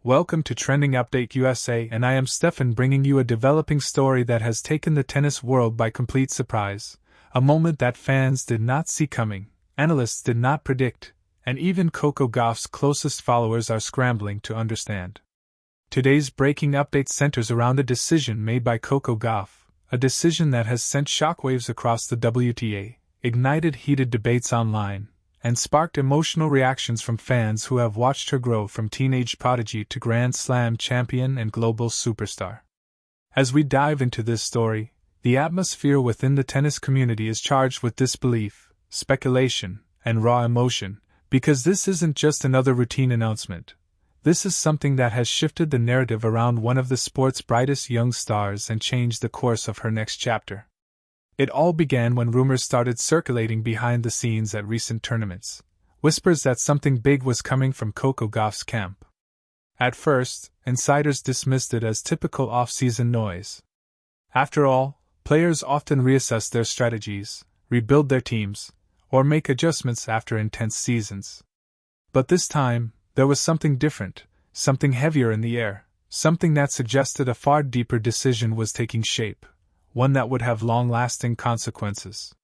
Welcome to Trending Update USA, and I am Steffan, bringing you a developing story that has taken the tennis world by complete surprise. A moment that fans did not see coming, analysts did not predict, and even Coco Gauff's closest followers are scrambling to understand. Today's breaking update centers around a decision made by Coco Gauff, a decision that has sent shockwaves across the WTA, ignited heated debates online, and sparked emotional reactions from fans who have watched her grow from teenage prodigy to Grand Slam champion and global superstar. As we dive into this story, the atmosphere within the tennis community is charged with disbelief, speculation, and raw emotion, because this isn't just another routine announcement. This is something that has shifted the narrative around one of the sport's brightest young stars and changed the course of her next chapter. It all began when rumors started circulating behind the scenes at recent tournaments, whispers that something big was coming from Coco Gauff's camp. At first, insiders dismissed it as typical off-season noise. After all, players often reassess their strategies, rebuild their teams, or make adjustments after intense seasons. But this time, there was something different, something heavier in the air, something that suggested a far deeper decision was taking shape, one that would have long-lasting consequences.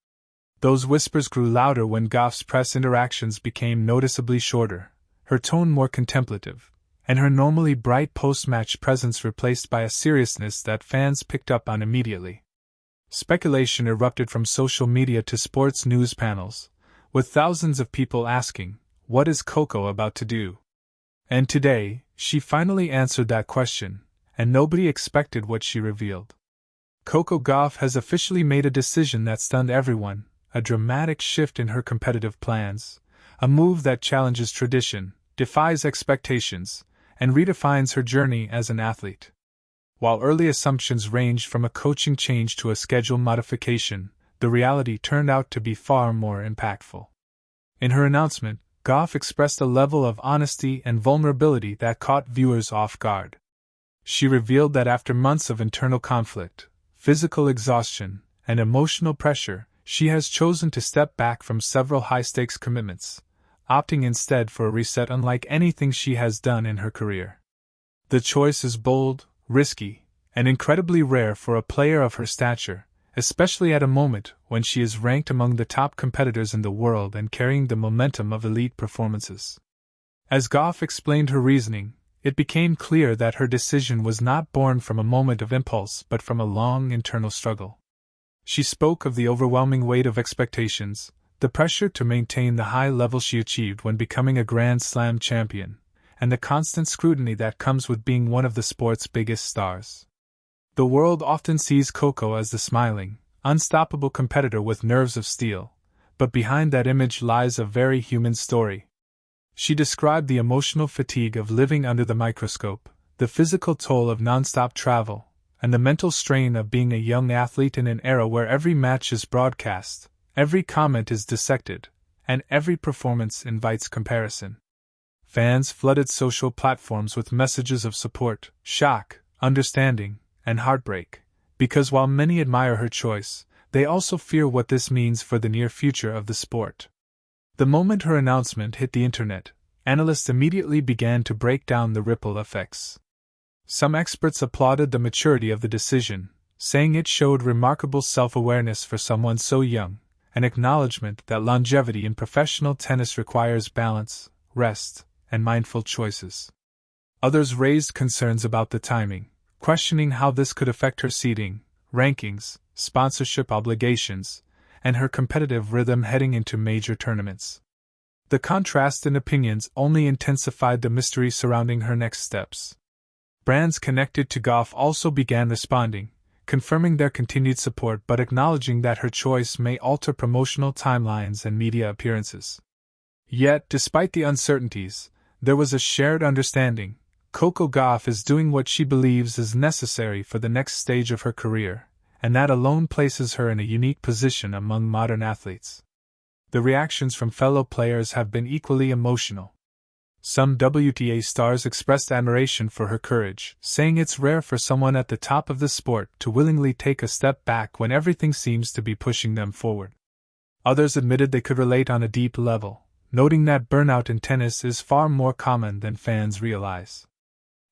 Those whispers grew louder when Gauff's press interactions became noticeably shorter, her tone more contemplative, and her normally bright post-match presence replaced by a seriousness that fans picked up on immediately. Speculation erupted from social media to sports news panels, with thousands of people asking, "What is Coco about to do?" And today, she finally answered that question, and nobody expected what she revealed. Coco Gauff has officially made a decision that stunned everyone, a dramatic shift in her competitive plans, a move that challenges tradition, defies expectations, and redefines her journey as an athlete. While early assumptions ranged from a coaching change to a schedule modification, the reality turned out to be far more impactful. In her announcement, Gauff expressed a level of honesty and vulnerability that caught viewers off guard. She revealed that after months of internal conflict, physical exhaustion, and emotional pressure, she has chosen to step back from several high-stakes commitments, opting instead for a reset unlike anything she has done in her career. The choice is bold, risky, and incredibly rare for a player of her stature, especially at a moment when she is ranked among the top competitors in the world and carrying the momentum of elite performances. As Gauff explained her reasoning, it became clear that her decision was not born from a moment of impulse but from a long internal struggle. She spoke of the overwhelming weight of expectations, the pressure to maintain the high level she achieved when becoming a Grand Slam champion, and the constant scrutiny that comes with being one of the sport's biggest stars. The world often sees Coco as the smiling, unstoppable competitor with nerves of steel, but behind that image lies a very human story. She described the emotional fatigue of living under the microscope, the physical toll of nonstop travel, and the mental strain of being a young athlete in an era where every match is broadcast, every comment is dissected, and every performance invites comparison. Fans flooded social platforms with messages of support, shock, understanding, and heartbreak, because while many admire her choice, they also fear what this means for the near future of the sport. The moment her announcement hit the internet, analysts immediately began to break down the ripple effects. Some experts applauded the maturity of the decision, saying it showed remarkable self-awareness for someone so young, an acknowledgement that longevity in professional tennis requires balance, rest, and mindful choices. Others raised concerns about the timing, questioning how this could affect her seeding, rankings, sponsorship obligations, and her competitive rhythm heading into major tournaments. The contrast in opinions only intensified the mystery surrounding her next steps. Brands connected to Gauff also began responding, confirming their continued support but acknowledging that her choice may alter promotional timelines and media appearances. Yet, despite the uncertainties, there was a shared understanding: Coco Gauff is doing what she believes is necessary for the next stage of her career, and that alone places her in a unique position among modern athletes. The reactions from fellow players have been equally emotional. Some WTA stars expressed admiration for her courage, saying it's rare for someone at the top of the sport to willingly take a step back when everything seems to be pushing them forward. Others admitted they could relate on a deep level, noting that burnout in tennis is far more common than fans realize.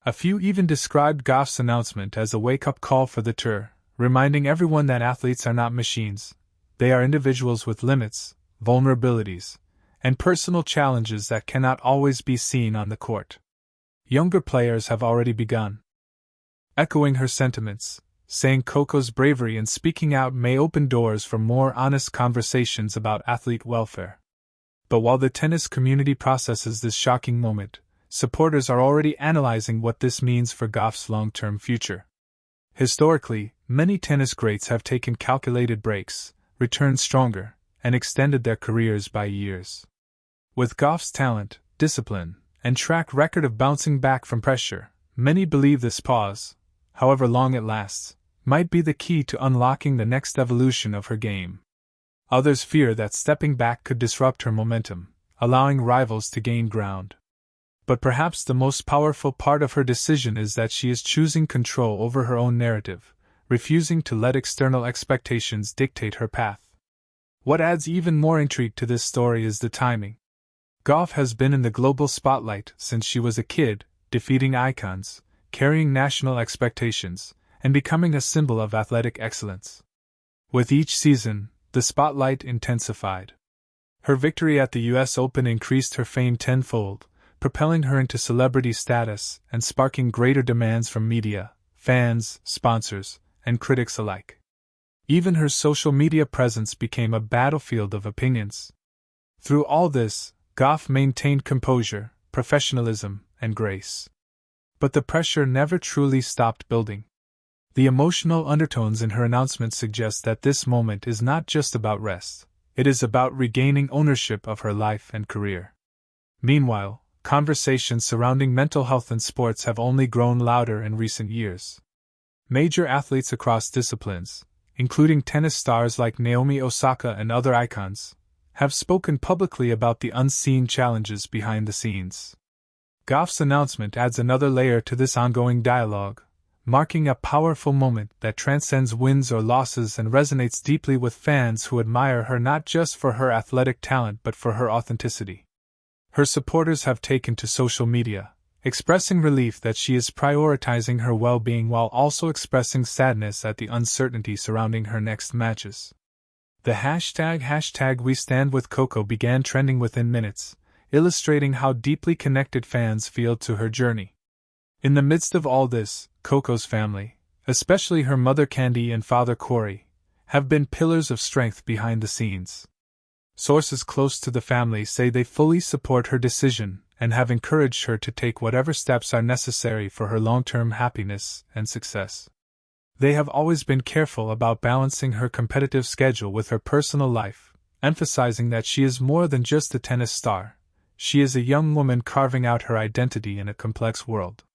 A few even described Gauff's announcement as a wake-up call for the tour, reminding everyone that athletes are not machines. They are individuals with limits, vulnerabilities, and personal challenges that cannot always be seen on the court. Younger players have already begun echoing her sentiments, saying Coco's bravery in speaking out may open doors for more honest conversations about athlete welfare. But while the tennis community processes this shocking moment, supporters are already analyzing what this means for Gauff's long-term future. Historically, many tennis greats have taken calculated breaks, returned stronger, and extended their careers by years. With Gauff's talent, discipline, and track record of bouncing back from pressure, many believe this pause, however long it lasts, might be the key to unlocking the next evolution of her game. Others fear that stepping back could disrupt her momentum, allowing rivals to gain ground. But perhaps the most powerful part of her decision is that she is choosing control over her own narrative, refusing to let external expectations dictate her path. What adds even more intrigue to this story is the timing. Gauff has been in the global spotlight since she was a kid, defeating icons, carrying national expectations, and becoming a symbol of athletic excellence. With each season, the spotlight intensified. Her victory at the US Open increased her fame tenfold, propelling her into celebrity status and sparking greater demands from media, fans, sponsors, and critics alike. Even her social media presence became a battlefield of opinions. Through all this, Gauff maintained composure, professionalism, and grace. But the pressure never truly stopped building. The emotional undertones in her announcement suggest that this moment is not just about rest, it is about regaining ownership of her life and career. Meanwhile, conversations surrounding mental health in sports have only grown louder in recent years. Major athletes across disciplines, including tennis stars like Naomi Osaka and other icons, have spoken publicly about the unseen challenges behind the scenes. Gauff's announcement adds another layer to this ongoing dialogue, marking a powerful moment that transcends wins or losses and resonates deeply with fans who admire her not just for her athletic talent but for her authenticity. Her supporters have taken to social media, expressing relief that she is prioritizing her well-being while also expressing sadness at the uncertainty surrounding her next matches. The hashtag #WeStandWithCoco began trending within minutes, illustrating how deeply connected fans feel to her journey. In the midst of all this, Coco's family, especially her mother Candy and father Corey, have been pillars of strength behind the scenes. Sources close to the family say they fully support her decision and have encouraged her to take whatever steps are necessary for her long-term happiness and success. They have always been careful about balancing her competitive schedule with her personal life, emphasizing that she is more than just a tennis star. She is a young woman carving out her identity in a complex world.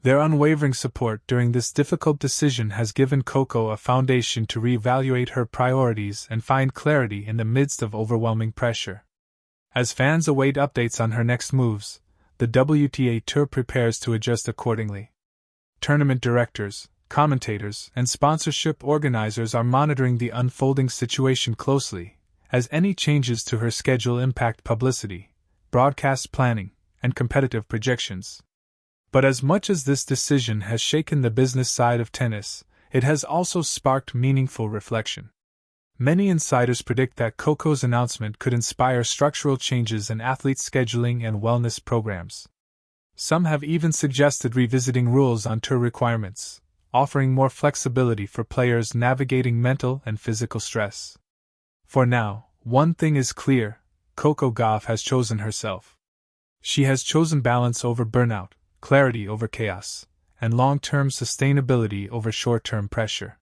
Their unwavering support during this difficult decision has given Coco a foundation to reevaluate her priorities and find clarity in the midst of overwhelming pressure. As fans await updates on her next moves, the WTA Tour prepares to adjust accordingly. Tournament directors, commentators, and sponsorship organizers are monitoring the unfolding situation closely, as any changes to her schedule impact publicity, broadcast planning, and competitive projections. But as much as this decision has shaken the business side of tennis, it has also sparked meaningful reflection. Many insiders predict that Coco's announcement could inspire structural changes in athletes' scheduling and wellness programs. Some have even suggested revisiting rules on tour requirements, offering more flexibility for players navigating mental and physical stress. For now, one thing is clear: Coco Gauff has chosen herself. She has chosen balance over burnout, clarity over chaos, and long-term sustainability over short-term pressure.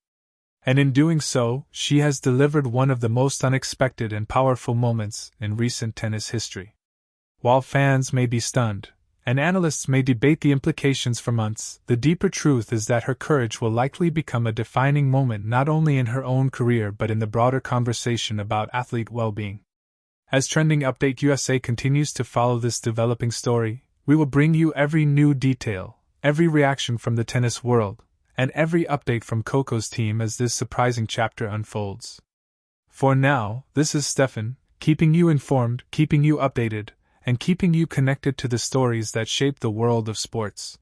And in doing so, she has delivered one of the most unexpected and powerful moments in recent tennis history. While fans may be stunned, and analysts may debate the implications for months, the deeper truth is that her courage will likely become a defining moment not only in her own career but in the broader conversation about athlete well-being. As Trending Update USA continues to follow this developing story, we will bring you every new detail, every reaction from the tennis world, and every update from Coco's team as this surprising chapter unfolds. For now, this is Steffan, keeping you informed, keeping you updated, and keeping you connected to the stories that shape the world of sports.